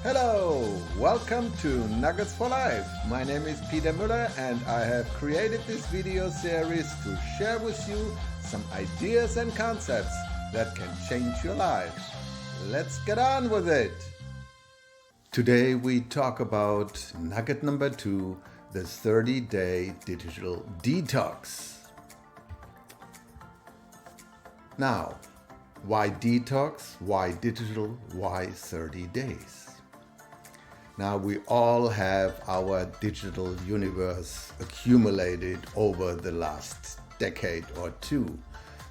Hello, welcome to Nuggets for Life. My name is Peter Müller and I have created this video series to share with you some ideas and concepts that can change your life. Let's get on with it. Today we talk about nugget number 2, the 30-day digital detox. Now, why detox? Why digital? Why 30 days? Now we all have our digital universe accumulated over the last decade or two.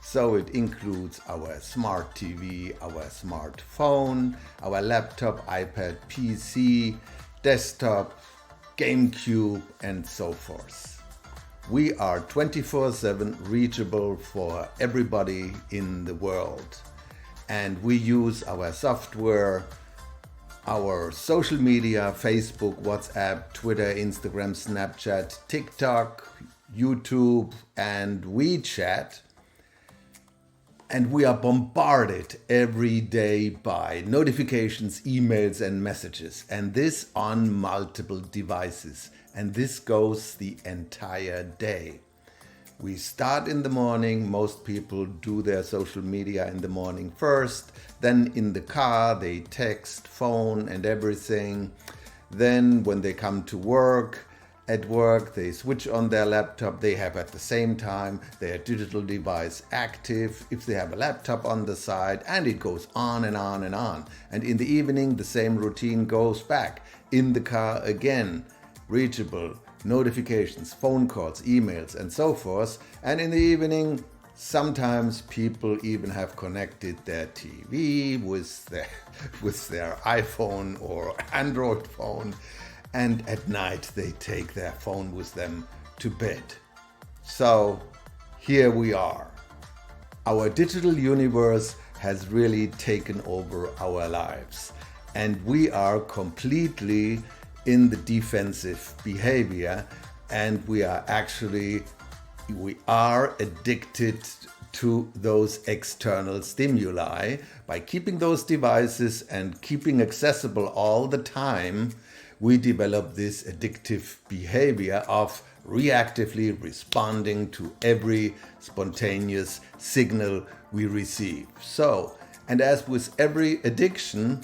So it includes our smart TV, our smartphone, our laptop, iPad, PC, desktop, GameCube, and so forth. We are 24/7 reachable for everybody in the world. And we use our software, our social media, Facebook, WhatsApp, Twitter, Instagram, Snapchat, TikTok, YouTube, and WeChat. And we are bombarded every day by notifications, emails, and messages. And this on multiple devices. And this goes the entire day. We start in the morning. Most people do their social media in the morning first. Then in the car, they text, phone, and everything. Then when they come to work, at work, they switch on their laptop. They have at the same time their digital device active. If they have a laptop on the side, and it goes on and on and on. And in the evening, the same routine goes back. In the car again, reachable, notifications, phone calls, emails, and so forth. And in the evening, sometimes people even have connected their TV with their iPhone or Android phone. And at night, they take their phone with them to bed. So here we are. Our digital universe has really taken over our lives. And we are completely in the defensive behavior, and we are addicted to those external stimuli. By keeping those devices and keeping accessible all the time, we develop this addictive behavior of reactively responding to every spontaneous signal we receive. So, and as with every addiction,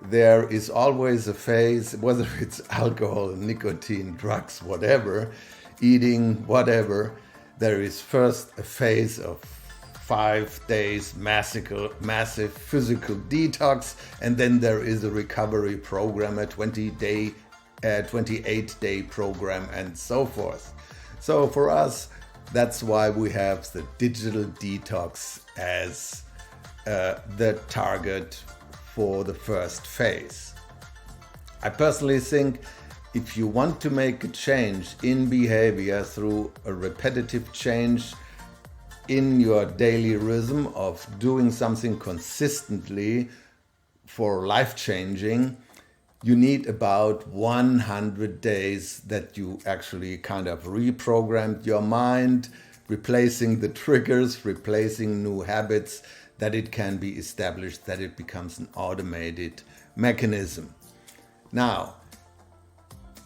there is always a phase, whether it's alcohol, nicotine, drugs, whatever, eating, whatever, there is first a phase of 5 days massive physical detox, and then there is a recovery program, a 28-day program, and so forth. So for us, that's why we have the digital detox as the target for the first phase. I personally think if you want to make a change in behavior through a repetitive change in your daily rhythm of doing something consistently for life-changing, you need about 100 days that you actually kind of reprogrammed your mind, replacing the triggers, replacing new habits, that it can be established, that it becomes an automated mechanism. Now,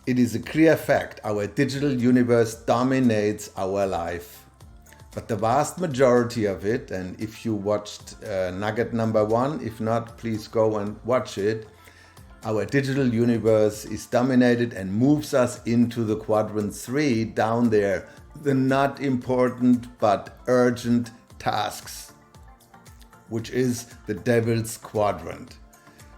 it is a clear fact, our digital universe dominates our life. But the vast majority of it, and if you watched nugget number 1, if not, please go and watch it, our digital universe is dominated and moves us into the quadrant 3 down there, the not important but urgent tasks, which is the devil's quadrant.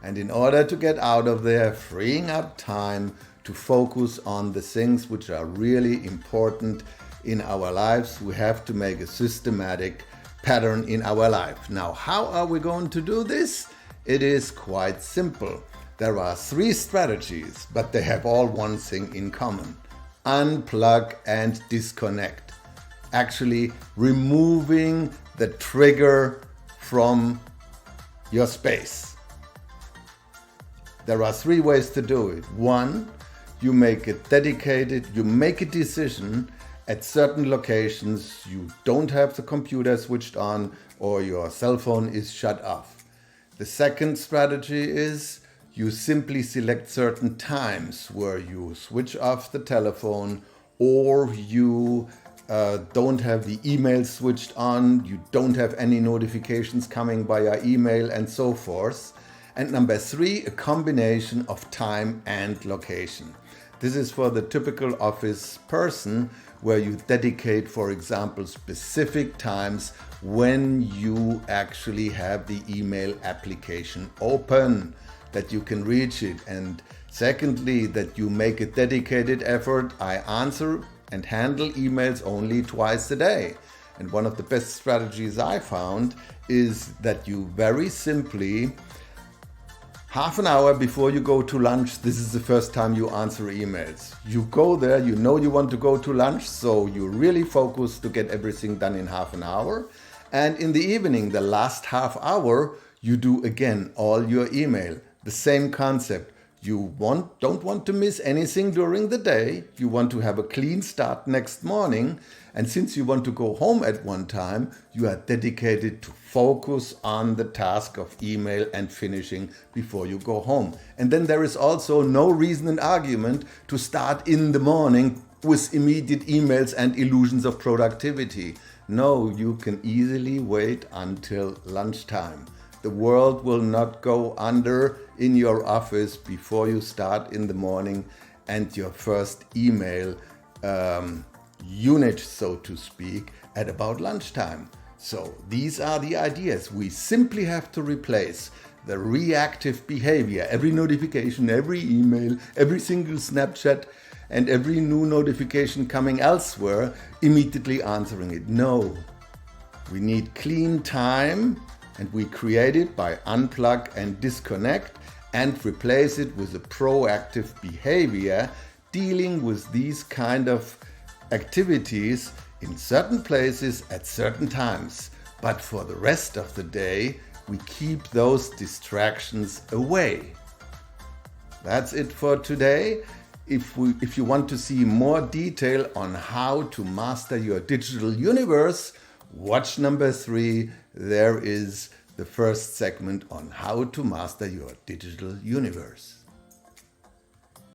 And in order to get out of there, freeing up time to focus on the things which are really important in our lives, we have to make a systematic pattern in our life. Now, how are we going to do this? It is quite simple. There are 3 strategies, but they have all one thing in common: unplug and disconnect. Actually, removing the trigger from your space. There are 3 ways to do it. 1, you make a decision at certain locations. You don't have the computer switched on or your cell phone is shut off. The second strategy is you simply select certain times where you switch off the telephone, or you don't have the email switched on, you don't have any notifications coming via email, and so forth. And number 3, a combination of time and location. This is for the typical office person, where you dedicate, for example, specific times when you actually have the email application open, that you can reach it. And secondly, that you make a dedicated effort. I answer and handle emails only twice a day. And one of the best strategies I found is that you very simply, half an hour before you go to lunch, this is the first time you answer emails. You go there, you know you want to go to lunch, so you really focus to get everything done in half an hour. And in the evening, the last half hour, you do again all your email. The same concept. You don't want to miss anything during the day. You want to have a clean start next morning. And since you want to go home at one time, you are dedicated to focus on the task of email and finishing before you go home. And then there is also no reason and argument to start in the morning with immediate emails and illusions of productivity. No, you can easily wait until lunchtime. The world will not go under in your office before you start in the morning and your first email unit, so to speak, at about lunchtime. So these are the ideas. We simply have to replace the reactive behavior, every notification, every email, every single Snapchat, and every new notification coming elsewhere, immediately answering it. No, we need clean time, and we create it by unplug and disconnect and replace it with a proactive behavior, dealing with these kind of activities in certain places at certain times. But for the rest of the day, we keep those distractions away. That's it for today. If you want to see more detail on how to master your digital universe, watch number 3. There is the first segment on how to master your digital universe.